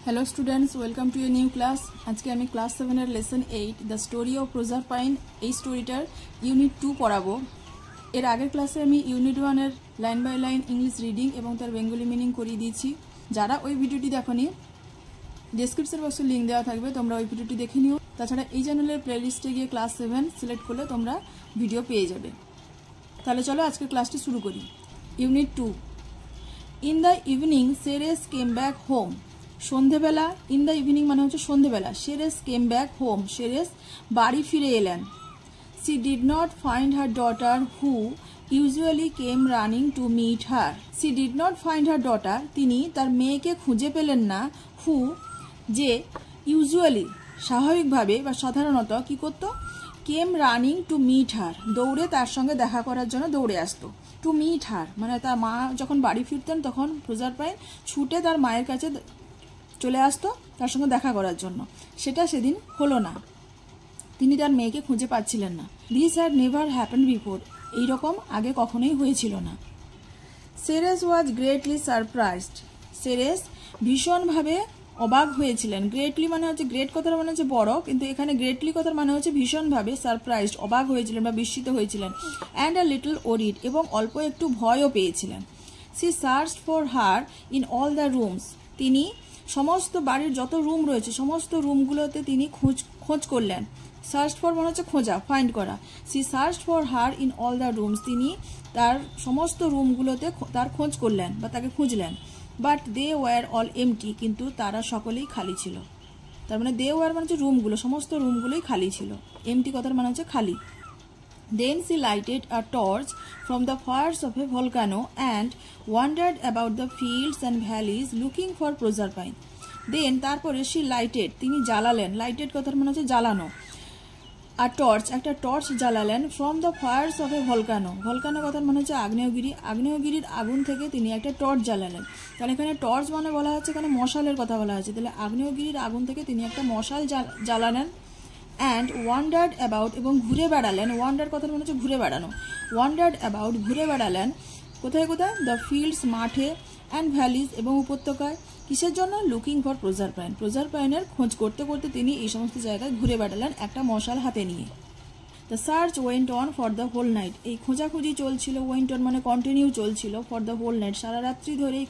Hello students, welcome to a new class. আজকে আমি class 7 এর লেসন 8 দ্য স্টোরি অফ প্রজারপাইন এই স্টোরিটার ইউনিট 2 পড়াবো। এর আগের ক্লাসে আমি ইউনিট 1 এর line by line English reading এবং তার বেঙ্গলি মিনিং করিয়ে দিয়েছি। যারা ওই ভিডিওটি দেখোনি ডেসক্রিপশন বক্সে লিংক দেওয়া থাকবে, তোমরা ওই ভিডিওটি দেখে নিও। তাছাড়া এই চ্যানেলের প্লেলিস্টে গিয়ে ক্লাস 7 সিলেক্ট করলে তোমরা ভিডিও পেয়ে যাবে। তাহলে চলো আজকে ক্লাসটি শুরু করি। Unit 2। In the evening Ceres came back home. সন্ধেবেলা, ইন দ্য ইভিনিং মানে হচ্ছে সন্ধেবেলা। Ceres came back home, Ceres বাড়ি ফিরে এলেন। She did not find her daughter who usually came running to meet her. She did not find her daughter, তিনি তার মেয়েকে খুঁজে পেলেন না। হু, যে ইউজুয়ালি স্বাভাবিকভাবে বা সাধারণত কি করত, came running to meet her, দৌড়ে তার সঙ্গে দেখা করার জন্য দৌড়ে আসতো। টু মিট হার মানে তার মা যখন বাড়ি ফিরতেন তখন প্রজারপাইন ছুটে তার মায়ের কাছে চলে আসতো তার সঙ্গে দেখা করার জন্য। সেটা সেদিন হলো না, তিনি তার মেয়েকে খুঁজে পাচ্ছিলেন না। This had never happened before, এইরকম আগে কখনোই হয়েছিল না। সেরেস ওয়াজ গ্রেটলি সারপ্রাইজড, সেরেস ভীষণভাবে অবাক হয়েছিলেন। গ্রেটলি মানে হচ্ছে, গ্রেট কথার মানে হচ্ছে বড়, কিন্তু এখানে গ্রেটলি কথার মানে হচ্ছে ভীষণভাবে, সারপ্রাইজড অবাক হয়েছিলেন বা বিস্মিত হয়েছিলেন। অ্যান্ড আ লিটল ওরিড, এবং অল্প একটু ভয়ও পেয়েছিলেন। She searched for her in all the rooms, তিনি সমস্ত বাড়ির যত রুম রয়েছে সমস্ত রুমগুলোতে তিনি খোঁজ করলেন। সার্চ ফর মানে হচ্ছে খোঁজা, ফাইন্ড করা। She search for her in all the rooms, তিনি তার সমস্ত রুমগুলোতে তার খোঁজ করলেন বা তাকে খুঁজলেন। But they were all empty, কিন্তু তারা সকলেই খালি ছিল। তার মানে দে ওয়ার মানে হচ্ছে রুমগুলো, সমস্ত রুমগুলোই খালি ছিল। এমটি কথার মানে হচ্ছে খালি। Then she lighted a torch from the fires of a volcano and wandered about the fields and valleys looking for Proserpine. Then তারপরে she lighted, তিনি জ্বালালেন, লাইটেড কথার মানে হচ্ছে জ্বালানো। আর টর্চ, একটা টর্চ জ্বালালেন from the fires of a volcano, volcano কথার মানে হচ্ছে আগ্নেয়গিরি, আগ্নেয়গিরির আগুন থেকে তিনি একটা টর্চ জ্বালালেন। তাহলে এখানে টর্চ মানে বলা হচ্ছে, এখানে মশালের কথা বলা হয়েছে, তাহলে আগ্নেয়গিরির আগুন থেকে তিনি একটা মশাল জ্বালালেন। অ্যান্ড ওয়ান্ডার্ড অ্যাবাউট, এবং ঘুরে বেড়ালেন। ওয়ান্ডার কথার মানে হচ্ছে ঘুরে বেড়ানো। ওয়ান্ডার্ড অ্যাবাউট, ঘুরে বেড়ালেন কোথায় কোথায়, দ্য ফিল্ডস মাঠে, অ্যান্ড ভ্যালিজ এবং উপত্যকায়। কিসের জন্য, লুকিং ফর প্রজারপাইন, প্রজারপাইনের খোঁজ করতে করতে তিনি এই সমস্ত জায়গায় ঘুরে বেড়ালেন একটা মশাল হাতে নিয়ে। The search went on for the whole night, এই খোঁজাখুঁজি চলছিল। ওয়েন্ট অন মানে কন্টিনিউ চলছিল, ফর দ্য হোল নাইট সারা রাত্রি ধরে এই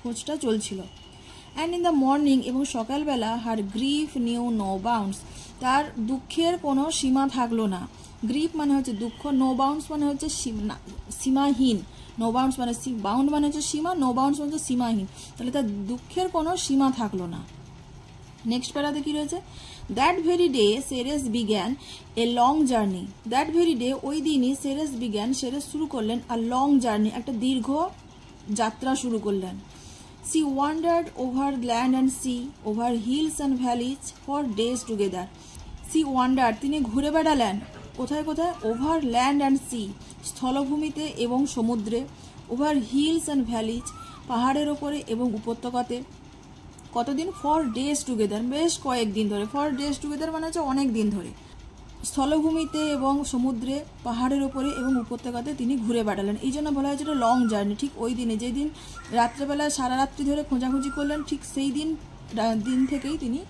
খোঁজটা চলছিল। অ্যান্ড ইন দ্য মর্নিং, এবং সকালবেলা, হার গ্রিফ নিউ নো বাউন্ডস, তার দুঃখের কোনো সীমা থাকলো না। গ্রিফ মানে হচ্ছে দুঃখ, নো বাউন্ডস মানে হচ্ছে সীমাহীন। নো বাউন্ডস মানে বাউন্ড মানে হচ্ছে সীমা, নো বাউন্ডস মানে হচ্ছে সীমাহীন। তাহলে তার দুঃখের কোনো সীমা থাকলো না। নেক্সট প্যারাতে কি রয়েছে, that very day Ceres began a long journey. That very day, ওই দিনই সেরেস বিগ্যান, সেরেস শুরু করলেন, আর লং জার্নি, একটা দীর্ঘ যাত্রা শুরু করলেন। She wandered over land and sea, over hills and valleys for days together. She wandered, তিনি ঘুরে বেড়ালেন কোথায় কোথায়, ওভার ল্যান্ড অ্যান্ড সি, স্থলভূমিতে এবং সমুদ্রে, ওভার হিলস অ্যান্ড ভ্যালিজ, পাহাড়ের ওপরে এবং উপত্যকাতে। কতদিন, ফর ডেজ টুগেদার, বেশ কয়েকদিন ধরে। ফর ডেজ টুগেদার মানে হচ্ছে অনেক দিন ধরে। স্থলভূমিতে এবং সমুদ্রে, পাহাড়ের ওপরে এবং উপত্যকাতে তিনি ঘুরে বেড়ালেন, এই জন্য বলা হয়েছে এটা লং জার্নি। ঠিক ওই দিনে, যেদিন রাত্রেবেলায় সারা রাত্রি ধরে খোঁজাখুঁজি করলেন, ঠিক সেই দিন থেকেই তিনি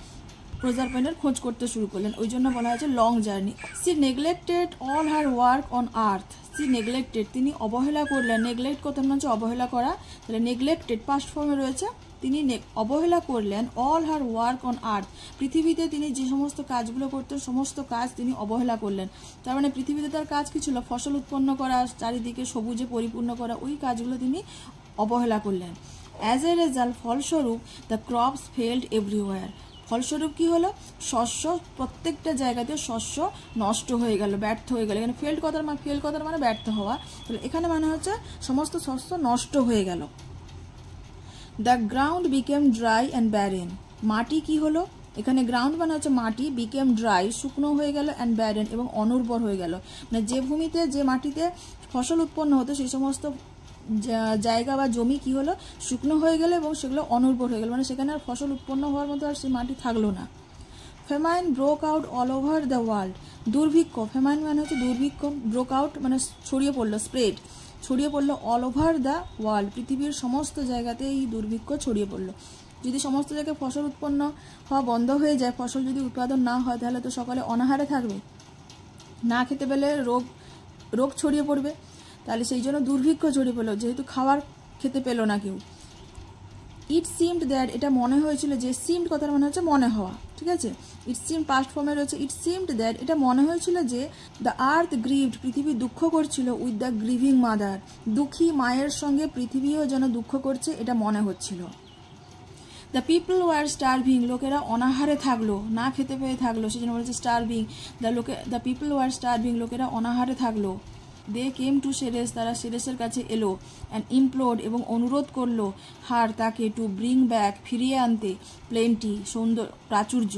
প্রজারপাইনের খোঁজ করতে শুরু করলেন, ওই জন্য বলা হয়েছে long journey. She neglected all her work on earth. She neglected, তিনি অবহেলা করলেন। নেগলেক্ট কথা মানে হচ্ছে অবহেলা করা, তাহলে নেগলেক্টেড পাস্ট ফর্মে রয়েছে। তিনি অবহেলা করলেন অল হার ওয়ার্ক অন আর্থ, পৃথিবীতে তিনি যে সমস্ত কাজগুলো করতেন সমস্ত কাজ তিনি অবহেলা করলেন। তার মানে পৃথিবীতে তার কাজ কি ছিল, ফসল উৎপন্ন করা, চারিদিকে সবুজে পরিপূর্ণ করা, ওই কাজগুলো তিনি অবহেলা করলেন। অ্যাজ এ রেজাল্ট, ফলস্বরূপ, দ্য ক্রপস ফেল্ড এভরিওয়্যার, ফলস্বরূপ কি হলো, শস্য প্রত্যেকটা জায়গাতে শস্য নষ্ট হয়ে গেল, ব্যর্থ হয়ে গেল। এখানে ফেল্ড কথার মানে ব্যর্থ হওয়া, তাহলে এখানে মানে হচ্ছে সমস্ত শস্য নষ্ট হয়ে গেল। The ground became dry and barren, মাটি কি হলো, এখানে গ্রাউন্ড মানে হচ্ছে মাটি, বিকেম ড্রাই শুকনো হয়ে গেল, অ্যান্ড ব্যারেন এবং অনুর্বর হয়ে গেল। মানে যে ভূমিতে যে মাটিতে ফসল উৎপন্ন হতো সেই সমস্ত জায়গা বা জমি কি হলো, শুকনো হয়ে গেল এবং সেগুলো অনুর্বর হয়ে গেল, মানে সেখানে আর ফসল উৎপন্ন হওয়ার মতো আর সেই মাটি থাকলো না। ফেমাইন broke out all over the world, দুর্ভিক্ষ, ফেমাইন মানে হচ্ছে দুর্ভিক্ষ, ব্রোক আউট মানে ছড়িয়ে পড়লো, স্প্রেড, ছড়িয়ে পড়লো অল ওভার দ্য ওয়ার্ল্ড, পৃথিবীর সমস্ত জায়গাতে এই দুর্ভিক্ষ ছড়িয়ে পড়লো। যদি সমস্ত জায়গায় ফসল উৎপন্ন হওয়া বন্ধ হয়ে যায়, ফসল যদি উৎপাদন না হয়, তাহলে তো সকলে অনাহারে থাকবে, না খেতে পেলে রোগ ছড়িয়ে পড়বে। তাহলে সেই জন্য দুর্ভিক্ষ ছড়িয়ে পড়লো, যেহেতু খাবার খেতে পেলো না কেউ। ইট সিমড দ্যাট, এটা মনে হয়েছিল যে, সিমড কথার মানে হচ্ছে মনে হওয়া, ঠিক আছে। ইট সিম পাস্ট ফর্মে রয়েছে। ইট সিমড দ্যাট, এটা মনে হয়েছিল যে, দ্য আর্থ গ্রিভড, পৃথিবী দুঃখ করছিল, উইথ দ্য গ্রিভিং মাদার, দুঃখী মায়ের সঙ্গে পৃথিবীও যেন দুঃখ করছে, এটা মনে হচ্ছিল। দ্য পিপল ওয়ার স্টারভিং, লোকেরা অনাহারে থাকলো, না খেতে পেয়ে থাকলো, সেজন্য বলেছে starving. The people were starving, লোকেরা অনাহারে থাকলো। দে কেম টু সেরেস, তারা সেরেসের কাছে এলো, অ্যান্ড ইমপ্লোড, এবং অনুরোধ করলো হার, তাকে, টু ব্রিং ব্যাক, ফিরিয়ে আনতে, প্লেন্টি, প্রাচুর্য।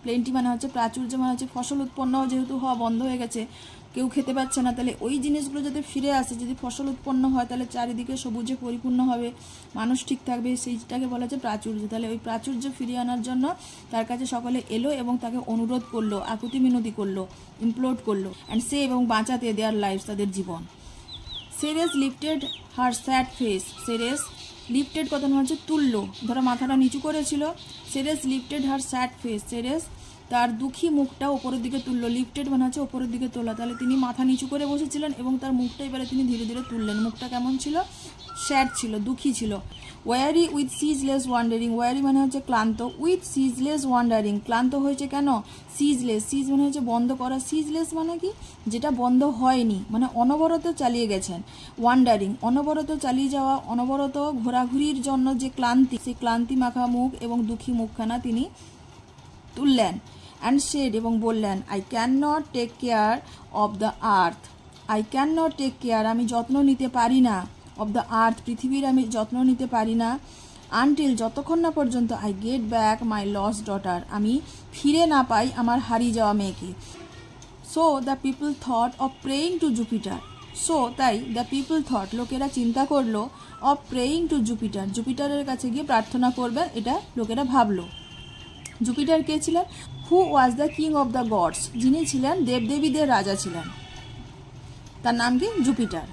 প্লেন্টি মানে হচ্ছে প্রাচুর্য, মানে হচ্ছে ফসল উৎপন্ন যেহেতু হওয়া বন্ধ হয়ে গেছে, কেউ খেতে পাচ্ছে না, তাহলে ওই জিনিসগুলো যাতে ফিরে আসে, যদি ফসল উৎপন্ন হয় তাহলে চারিদিকে সবুজে পরিপূর্ণ হবে, মানুষ ঠিক থাকবে, সেইটাকে বলা হচ্ছে প্রাচুর্য। তাহলে ওই প্রাচুর্য ফিরিয়ে আনার জন্য তার কাছে সকলে এলো এবং তাকে অনুরোধ করলো, আকুতি মিনতি করলো, ইমপ্লোড করলো, অ্যান্ড সে, এবং বাঁচাতে দেয়ার লাইফ, তাদের জীবন। সেরেস লিফটেড হার স্যাড ফেস, সেরেস লিফটেড কথা হচ্ছে তুললো, ধরো মাথাটা নিচু করেছিল, সেরেস লিফটেড হার স্যাড ফেস, সেরেস তার দুঃখী মুখটা ওপরের দিকে তুললো, লিফটেড মানে হচ্ছে ওপরের দিকে তোলা, তাহলে তিনি মাথা নিচু করে বসেছিলেন এবং তার মুখটা এবারে তিনি ধীরে ধীরে তুললেন। মুখটা কেমন ছিল? স্যাড ছিল, দুঃখী ছিল। ওয়ারি উইথ সিজলেস ওয়ান্ডারিং, ওয়ারি মানে হচ্ছে ক্লান্ত, উইথ সিজলেস ওয়ান্ডারিং, ক্লান্ত হয়েছে কেন? সিজলেস, সিজ মানে হচ্ছে বন্ধ করা, সিজলেস মানে কি? যেটা বন্ধ হয়নি, মানে অনবরত চালিয়ে গেছেন। ওয়ান্ডারিং অনবরত চালিয়ে যাওয়া, অনবরত ঘোরাঘুরির জন্য যে ক্লান্তি, সেই ক্লান্তি মাখা মুখ এবং দুঃখী মুখখানা তিনি তুললেন। অ্যান্ড সেড, এবং বললেন, I can not take care of the earth, I can not take care, আমি যত্ন নিতে পারি না, অব দ্য আর্থ, পৃথিবীর আমি যত্ন নিতে পারি না, আনটিল, যতক্ষণ না পর্যন্ত I get back my lost daughter, আমি ফিরে না পাই আমার হারিয়ে যাওয়া মেয়েকে। So the people thought of praying to Jupiter, so তাই দ্য পিপল থট, লোকেরা চিন্তা করলো, অফ প্রেয়িং টু জুপিটার, জুপিটারের কাছে গিয়ে প্রার্থনা করবে, এটা লোকেরা ভাবলো। জুপিটার কে ছিলেন? Who was the king of the gods, যিনি ছিলেন দেবদেবীদের রাজা ছিলেন, তার নাম কি? জুপিটার।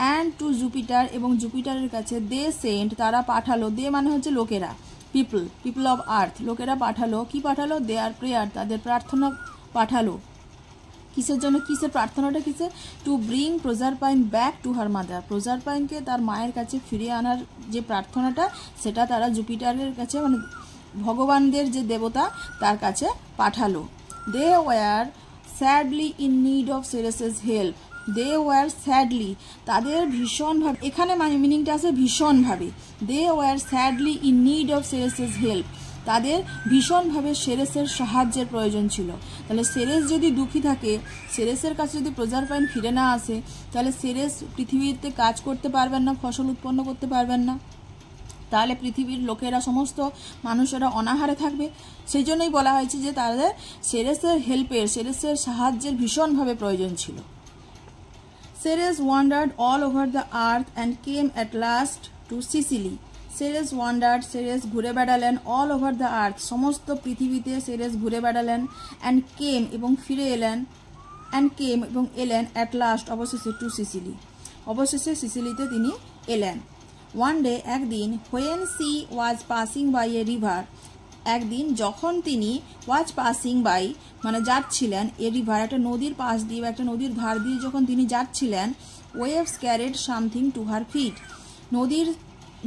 অ্যান্ড টু জুপিটার, এবং জুপিটারের কাছে দে সেন্ট, তারা পাঠালো, দে মানে হচ্ছে লোকেরা, পিপল, পিপল অফ আর্থ, লোকেরা পাঠালো, কি পাঠালো? দেয়ার প্রেয়ার, তাদের প্রার্থনা পাঠালো। কিসের জন্য? কিসের প্রার্থনাটা? কিসের? To bring Proserpine back to her mother, প্রজারপাইনকে তার মায়ের কাছে ফিরিয়ে আনার যে প্রার্থনাটা, সেটা তারা জুপিটারের কাছে, মানে ভগবানদের যে দেবতা, তার কাছে পাঠালো। They were sadly in need of Ceres's help, they were sadly, তাদের ভীষণভাবে, এখানে মানে মিনিংটা আছে ভীষণভাবে, they were sadly in need of Ceres's help, তাদের ভীষণভাবে সেরেসের সাহায্যের প্রয়োজন ছিল। তাহলে সেরেস যদি দুঃখী থাকে, সেরেসের কাছে যদি প্রজারপাইন ফিরে না আসে, তাহলে সেরেস পৃথিবীতে কাজ করতে পারবেন না, ফসল উৎপন্ন করতে পারবেন না, তাহলে পৃথিবীর লোকেরা, সমস্ত মানুষেরা অনাহারে থাকবে। সেই জন্যই বলা হয়েছে যে তাদের সেরেসের হেল্পের, সেরেসের সাহায্যের ভীষণভাবে প্রয়োজন ছিল। Ceres wandered all over the earth and came at last to Sicily, Ceres wandered, Ceres ঘুরে বেড়ালেন, অল ওভার দ্য আর্থ, সমস্ত পৃথিবীতে সেরেস ঘুরে বেড়ালেন, অ্যান্ড কেম, এবং ফিরে এলেন, অ্যান্ড কেম, এবং এলেন, অ্যাট লাস্ট, অবশেষে, টু সিসিলি, অবশেষে সিসিলিতে তিনি এলেন। ওয়ান ডে, একদিন, when she was passing by a river, একদিন যখন তিনি ওয়াজ পাসিং বাই মানে যাচ্ছিলেন, এ রিভার একটা নদীর পাশ দিয়ে বা একটা নদীর ধার দিয়ে যখন তিনি যাচ্ছিলেন, waves carried something to her feet, নদীর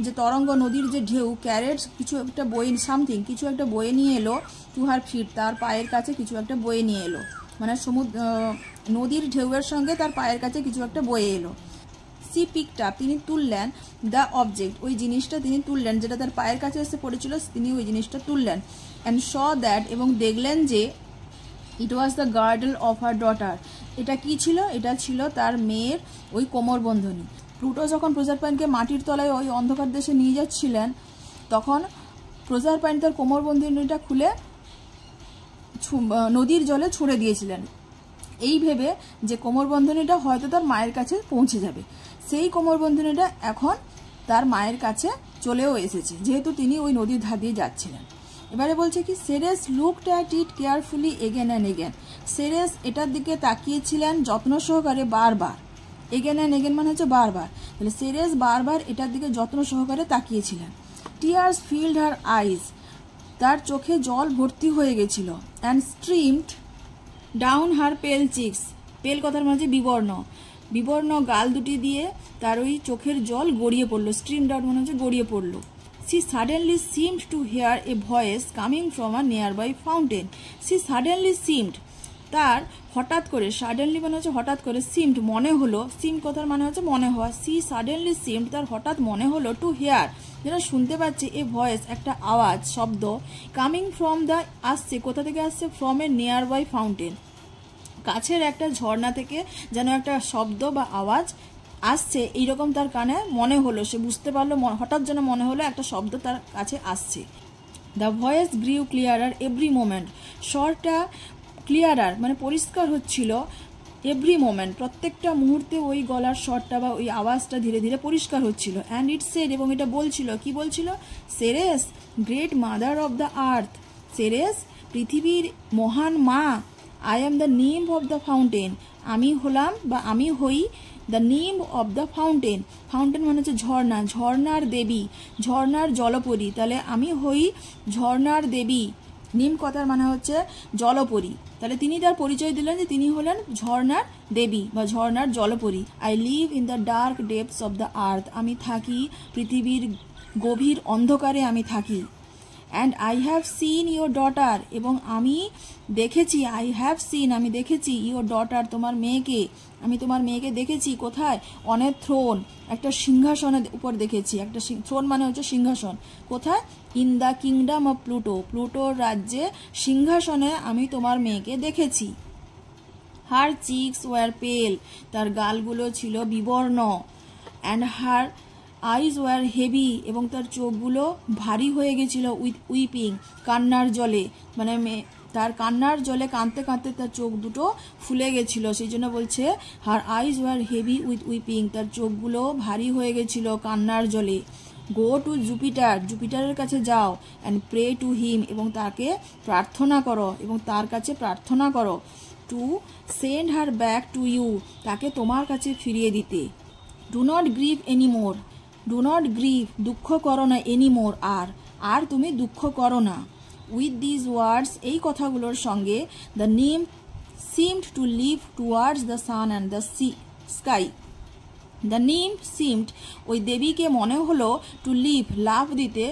যে তরঙ্গ, নদীর যে ঢেউ, ক্যারেট কিছু একটা বয়ে, সামথিং কিছু একটা বয়ে নিয়ে এলো, টু হার ফিট, তার পায়ের কাছে কিছু একটা বয়ে নিয়ে এলো, মানে নদীর ঢেউয়ের সঙ্গে তার পায়ের কাছে কিছু একটা বয়ে এলো। সি পিকড আপ, তিনি তুললেন, দ্য অবজেক্ট, ওই জিনিসটা তিনি তুললেন, যেটা তার পায়ের কাছে এসে পড়েছিল, তিনি ওই জিনিসটা তুললেন। অ্যান্ড শ দ্যাট, এবং দেখলেন যে, it was the girdle of her daughter, এটা কি ছিল? এটা ছিল তার মেয়ের ওই কোমরবন্ধনী। প্লুটো যখন প্রজারপাইনকে মাটির তলায় ওই অন্ধকার দেশে নিয়ে যাচ্ছিলেন, তখন প্রজারপাইন তার কোমরবন্ধনীটা খুলে নদীর জলে ছুঁড়ে দিয়েছিলেন, এই ভেবে যে কোমরবন্ধনীটা হয়তো তার মায়ের কাছে পৌঁছে যাবে। সেই কোমরবন্ধনীটা এখন তার মায়ের কাছে চলেও এসেছে, যেহেতু তিনি ওই নদীর ধার দিয়ে যাচ্ছিলেন। এবারে বলছে কি, Ceres looked at it carefully again and again, Ceres এটার দিকে তাকিয়েছিলেন যত্ন সহকারে বারবার, এগেন অ্যান্ড এগেন মানে হচ্ছে বারবার, তাহলে সেরেস বারবার এটার দিকে যত্ন সহকারে তাকিয়েছিলেন। টিয়ার্স ফিল্ড হার আইজ, তার চোখে জল ভর্তি হয়ে গেছিল। অ্যান্ড স্ট্রিমড ডাউন হার পেল চিক্স, পেল কথার মাঝে বিবর্ণ, বিবর্ণ গাল দুটি দিয়ে তার ওই চোখের জল গড়িয়ে পড়লো। স্ট্রিম ডাউন মানে হচ্ছে গড়িয়ে পড়লো। She suddenly seemed to hear a voice coming from a nearby fountain. She suddenly seemed, তার হঠাৎ করে, সাডেনলি মানে হচ্ছে হঠাৎ করে, সিমড মনে হলো, সিম কথার মানে হচ্ছে মনে হওয়া। সি সাডেনলি সিমড, তার হঠাৎ মনে হলো, টু হেয়ার যেটা শুনতে পাচ্ছে, এ ভয়েস একটা আওয়াজ, শব্দ, কামিং ফ্রম দ্য, আসছে কোথা থেকে আসছে, from a nearby fountain, কাছের একটা ঝর্ণা থেকে যেন একটা শব্দ বা আওয়াজ আসছে, এইরকম তার কানে মনে হলো, সে বুঝতে পারলো, হঠাৎ যেন মনে হলো একটা শব্দ তার কাছে আসছে। The voice grew clearer every moment, স্বরটা ক্লিয়ারার মানে পরিষ্কার হচ্ছিল, এভরি মোমেন্ট প্রত্যেকটা মুহূর্তে ওই গলার স্বরটা বা ওই আওয়াজটা ধীরে ধীরে পরিষ্কার হচ্ছিল। অ্যান্ড ইট সেড, এবং এটা বলছিল, কি বলছিল, Ceres great mother of the earth, Ceres পৃথিবীর মহান মা, I am the name of the fountain, আমি হলাম বা আমি হই the name of the fountain, fountain মানে হচ্ছে ঝর্ণা, ঝর্ণার দেবী, ঝর্ণার জলপরী, তাহলে আমি হই ঝর্ণার দেবী, নিম কথার মানে হচ্ছে জলপরী, তাহলে তিনি তার পরিচয় দিলেন যে তিনি হলেন ঝর্ণার দেবী বা ঝর্ণার জলপরী। I live in the dark depths of the earth, আমি থাকি পৃথিবীর গভীর অন্ধকারে আমি থাকি। And I have seen your daughter, এবং আমি দেখেছি, আই হ্যাভ সিন আমি দেখেছি, ইয়োর ডটার তোমার মেয়েকে, আমি তোমার মেয়েকে দেখেছি কোথায়, অন এ থ্রোন একটা সিংহাসনের উপর দেখেছি, একটা থ্রোন মানে হচ্ছে সিংহাসন, কোথায়, in the kingdom of Pluto, প্লুটোর রাজ্যে সিংহাসনে আমি তোমার মেয়েকে দেখেছি। হার চিক্স ওয়ার পেল, তার গালগুলো ছিল বিবর্ণ। And her eyes were heavy, এবং তার চোখগুলো ভারী হয়ে গেছিল, উইথ উইপিং কান্নার জলে, মানে তার কান্নার জলে কাঁদতে কাঁদতে তার চোখ দুটো ফুলে গেছিল, সেই জন্য বলছে her eyes were heavy with weeping, তার চোখগুলো ভারী হয়ে গেছিল কান্নার জলে। গো টু জুপিটার, জুপিটারের কাছে যাও, অ্যান্ড প্রে টু হিম, এবং তাকে প্রার্থনা করো, এবং তার কাছে প্রার্থনা করো, to send her back to you, তাকে তোমার কাছে ফিরিয়ে দিতে। Do not grieve anymore, do not grieve দুঃখ করো না, এনিমোর আর তুমি দুঃখ করো না। উইথ দিজ ওয়ার্ডস, এই কথাগুলোর সঙ্গে, the name seemed to leave towards the sun and the sky, the name seemed ওই দেবীকে মনে হলো, টু লিভ লাভ দিতে,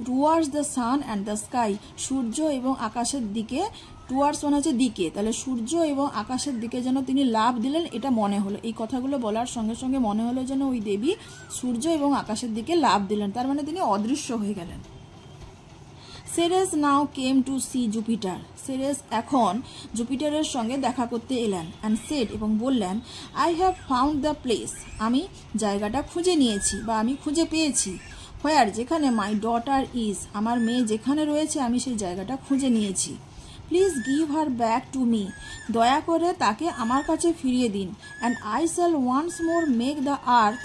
towards the sun and the sky সূর্য এবং আকাশের দিকে, টুয়ার্ডস মানে হচ্ছে দিকে, তাহলে সূর্য এবং আকাশের দিকে যেন তিনি লাভ দিলেন, এটা মনে হলো, এই কথাগুলো বলার সঙ্গে সঙ্গে মনে হলো যেন ওই দেবী সূর্য এবং আকাশের দিকে লাভ দিলেন, তার মানে তিনি অদৃশ্য হয়ে গেলেন। Ceres now came to see Jupiter, Ceres এখন জুপিটারের সঙ্গে দেখা করতে এলেন। অ্যান্ড সেড, এবং বললেন, I have found the place, আমি জায়গাটা খুঁজে নিয়েছি বা আমি খুঁজে পেয়েছি। হোয়ার যেখানে, মাই ডটার ইজ আমার মেয়ে যেখানে রয়েছে আমি সেই জায়গাটা খুঁজে নিয়েছি। Please give her back to me, দয়া করে তাকে আমার কাছে ফিরিয়ে দিন। And I shall once more make the earth,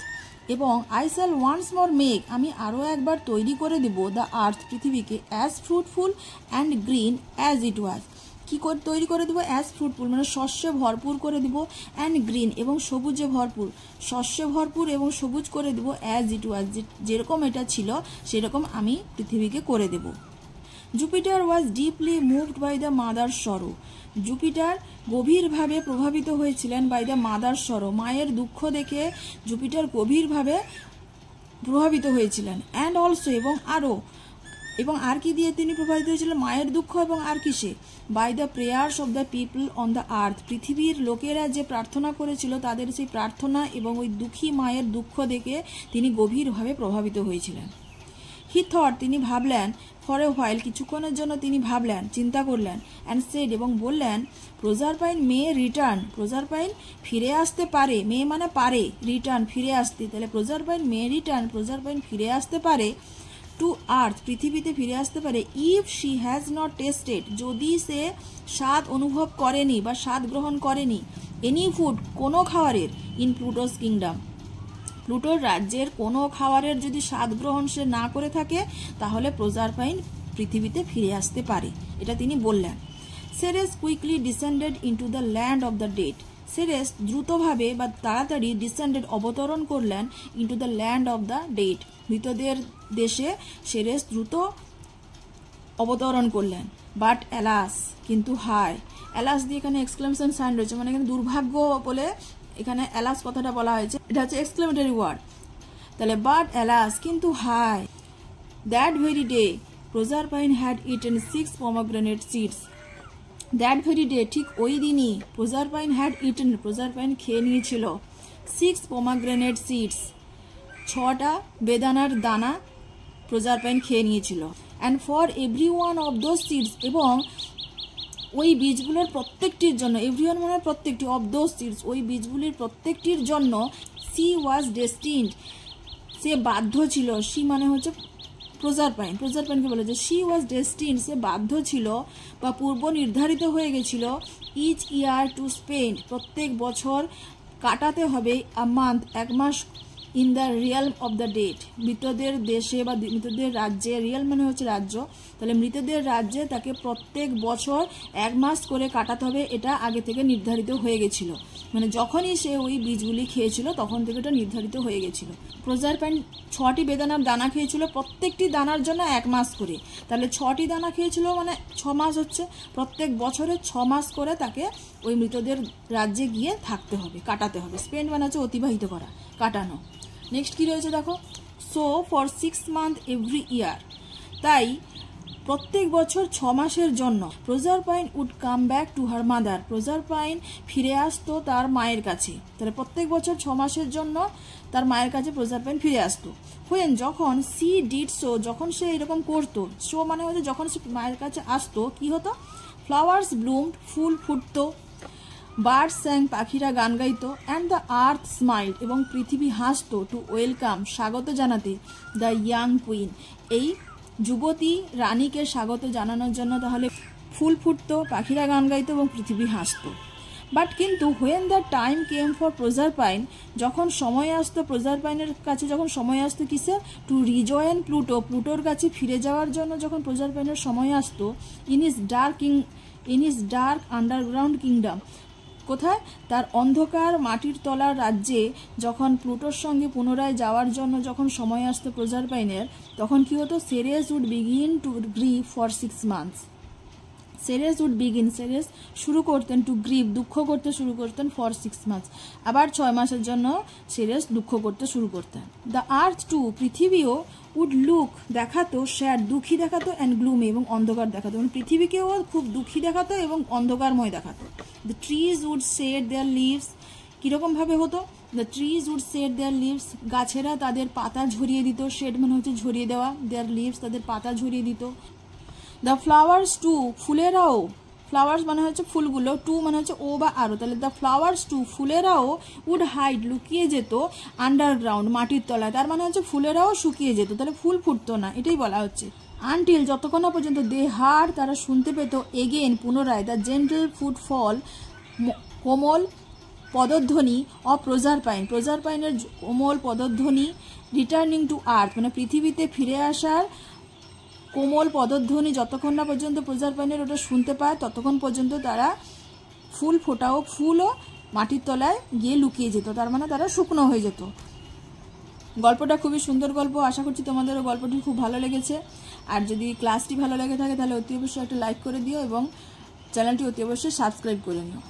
এবং I shall once more make আমি আরও একবার তৈরি করে দেব, দ্য আর্থ পৃথিবীকে, as fruitful and green as it was, কী করে তৈরি করে দেবো, অ্যাজ ফ্রুটফুল মানে শস্যে ভরপুর করে দেবো, অ্যান্ড গ্রিন এবং সবুজে ভরপুর, শস্যে ভরপুর এবং সবুজ করে দেবো, অ্যাজ ইট ওয়াজ যেরকম এটা ছিল সেরকম আমি পৃথিবীকে করে দেব। Jupiter was deeply moved by the mother sorrow, Jupiter গভীরভাবে প্রভাবিত হয়েছিলেন বাই দ্য মাদার সরো, মায়ের দুঃখ দেখে জুপিটার গভীরভাবে প্রভাবিত হয়েছিলেন। অ্যান্ড অলসো এবং আর কি দিয়ে তিনি প্রভাবিত হয়েছিলেন, মায়ের দুঃখ এবং আর কিসে, by the prayers of the people on the earth, পৃথিবীর লোকেরা যে প্রার্থনা করেছিল তাদের সেই প্রার্থনা এবং ওই দুঃখী মায়ের দুঃখ দেখে তিনি গভীরভাবে প্রভাবিত হয়েছিলেন। হি থট তিনি ভাবলেন, ফর এ হোয়াইল কিছুক্ষণের জন্য তিনি ভাবলেন, চিন্তা করলেন। অ্যান্ড সেড এবং বললেন, প্রজারপাইন মে রিটার্ন, প্রজারপাইন ফিরে আসতে পারে, মে মানে পারে, রিটার্ন ফিরে আসতে, তাহলে প্রজারপাইন মে রিটার্ন প্রজারপাইন ফিরে আসতে পারে, টু আর্থ পৃথিবীতে ফিরে আসতে পারে, if she has not tasted যদি সে স্বাদ অনুভব করেনি বা স্বাদ গ্রহণ করেনি, এনি ফুড কোনো খাবারের, ইন প্লুটোস কিংডম প্লুটোর রাজ্যের কোনো খাবারের যদি স্বাদ গ্রহণ সে না করে থাকে তাহলে প্রজারপাইন পৃথিবীতে ফিরে আসতে পারে, এটা তিনি বললেন। Ceres quickly descended into the land of the dead, Ceres দ্রুতভাবে বা তাড়াতাড়ি ডিসেন্ডেড অবতরণ করলেন into the land of the dead. মৃতদের দেশে সেরেস দ্রুত অবতরণ করলেন। বাট অ্যালাস, কিন্তু হায়, অ্যালাস দিয়ে এখানে এক্সক্লেমেশন সাইন রয়েছে, মানে এখানে দুর্ভাগ্য বলে এখানে অ্যালাস কথাটা বলা হয়েছে, এটা হচ্ছে এক্সক্লেমেটরি ওয়ার্ড। তাহলে বাট অ্যালাস, কিন্তু হায়, that very day Proserpine had eaten 6 pomegranate seeds। That very day, ঠিক ওই দিনই, প্রজারপাইন হ্যাড ইটেন, প্রজারপাইন খেয়ে নিয়েছিল 6 pomegranate seeds, 6টা বেদানার দানা প্রজারপাইন খেয়ে নিয়েছিল। And for every one of those seeds, এবং ওই বীজগুলোর প্রত্যেকটির জন্য, এভরিওয়ান মানে প্রত্যেকটি, অফ দোজ সিডস, ওই বীজগুলির প্রত্যেকটির জন্য, সি ওয়াজ ডেস্টিনড, সে বাধ্য ছিল, সি মানে হচ্ছে প্রজারপাইন, প্রজারপাইনকে বলে যে সি ওয়াজ ডেস্টিনড, সে বাধ্য ছিল বা পূর্ব নির্ধারিত হয়ে গেছিল, ইচ ইয়ার টু স্পেন্ড, প্রত্যেক বছর কাটাতে হবে, আ মান্থ, 1 মাস, in the realm of the dead, মৃতদের দেশে বা মৃতদের রাজ্যে, রিয়াল মানে হচ্ছে রাজ্য, তাহলে মৃতদের রাজ্যে তাকে প্রত্যেক বছর 1 মাস করে কাটাতে হবে, এটা আগে থেকে নির্ধারিত হয়ে গেছিল, মানে যখনই সে ওই বীজগুলি খেয়েছিল তখন থেকে এটা নির্ধারিত হয়ে গেছিল। প্রজারপাইন 6টি বেদানার দানা খেয়েছিল, প্রত্যেকটি দানার জন্য 1 মাস করে, তাহলে 6টি দানা খেয়েছিল মানে 6 মাস হচ্ছে, প্রত্যেক বছরে 6 মাস করে তাকে ওই মৃতদের রাজ্যে গিয়ে থাকতে হবে, কাটাতে হবে। স্পেন্ড মানে হচ্ছে অতিবাহিত করা, কাটানো। নেক্সট কি রয়েছে দেখো, so for 6 month every year, তাই প্রত্যেক বছর 6 মাসের জন্য, Proserpine would come back to her mother, Proserpine ফিরে আসতো তার মায়ের কাছে, তাহলে প্রত্যেক বছর 6 মাসের জন্য তার মায়ের কাছে প্রজারপাইন ফিরে আসতো। হোয়েন, যখন, সি ডিড সো, যখন সে এরকম করতো, সো মানে হচ্ছে যখন সে মায়ের কাছে আসতো কি হতো, ফ্লাওয়ার্স ব্লুমড, ফুল ফুটতো, বার্ড স্যাং, পাখিরা গান গাইতো, অ্যান্ড দ্য আর্থ স্মাইল, এবং পৃথিবী হাসতো, টু ওয়েলকাম, স্বাগত জানাতে, দ্য ইয়াং কুইন, এই যুবতী রানীকে স্বাগত জানানোর জন্য তাহলে ফুল ফুটতো, পাখিরা গান গাইতো এবং পৃথিবী হাসতো। বাট কিন্তু when the time came for Proserpine, যখন সময় আসতো প্রজারপাইনের কাছে, যখন সময় আসতো কিসে, টু রিজয়েন প্লুটো, প্লুটোর কাছে ফিরে যাওয়ার জন্য যখন প্রজারপাইনের সময় আসতো, in is dark underground kingdom, কোথায়, তার অন্ধকার মাটির তলার রাজ্যে যখন প্লুটোর সঙ্গে পুনরায় যাওয়ার জন্য যখন সময় আসতো প্রজারপাইনের, তখন কি হতো, Ceres would begin to grieve for 6 months, Ceres would begin, Ceres শুরু করতেন, টু গ্রিভ, দুঃখ করতে শুরু করতেন, ফর 6 মান্থস, আবার 6 মাসের জন্য সেরেস দুঃখ করতে শুরু করতেন। দ্য আর্থ টু, পৃথিবীও, উড লুক, দেখাতো, স্যাড, দুঃখী দেখাতো, অ্যান্ড গ্লুমি, এবং অন্ধকার দেখাতো, মানে পৃথিবীকেও খুব দুঃখী দেখাতো এবং অন্ধকারময় দেখাতো। The trees would shed their leaves, কীরকমভাবে হতো, the trees would shed their leaves, গাছেরা তাদের পাতা ঝরিয়ে দিত, শেড মানে হচ্ছে ঝরিয়ে দেওয়া, দেয়ার লিভস, তাদের পাতা ঝরিয়ে দিত। দ্য ফ্লাওয়ার্স টু, ফুলেরাও, ফ্লাওয়ার্স মানে হচ্ছে ফুলগুলো, টু মানে হচ্ছে ও বা আরও, তাহলে দ্য ফ্লাওয়ার্স টু, ফুলেরাও, উড হাইড, লুকিয়ে যেত, আন্ডারগ্রাউন্ড, মাটির তলায়, তার মানে হচ্ছে ফুলেরাও শুকিয়ে যেত, তাহলে ফুল ফুটতো না, এটাই বলা হচ্ছে। আনটিল, যতক্ষণ না পর্যন্ত, দে হার, তারা শুনতে পেত, এগেন, পুনরায়, দ্য জেন্টল ফুটফল, কোমল পদধ্বনি, অফ প্রজারপাইন, প্রজারপাইনের কোমল পদধ্বনি, রিটার্নিং টু আর্থ, মানে পৃথিবীতে ফিরে আসার কোমল পদধ্বনি, যতক্ষণ না পর্যন্ত প্রজারপাইনের ওটা শুনতে পায় ততক্ষণ পর্যন্ত তারা ফুল ফোটাও, ফুলও মাটির তলায় গিয়ে লুকিয়ে যেত, তার মানে তারা শুকনো হয়ে যেত। গল্পটা খুবই সুন্দর গল্প, আশা করছি তোমাদেরও গল্পটি খুব ভালো লেগেছে। আর যদি ক্লাসটি ভালো লেগে থাকে তাহলে অতি অবশ্যই একটা লাইক করে দিও এবং চ্যানেলটি অতি অবশ্যই সাবস্ক্রাইব করে নিও।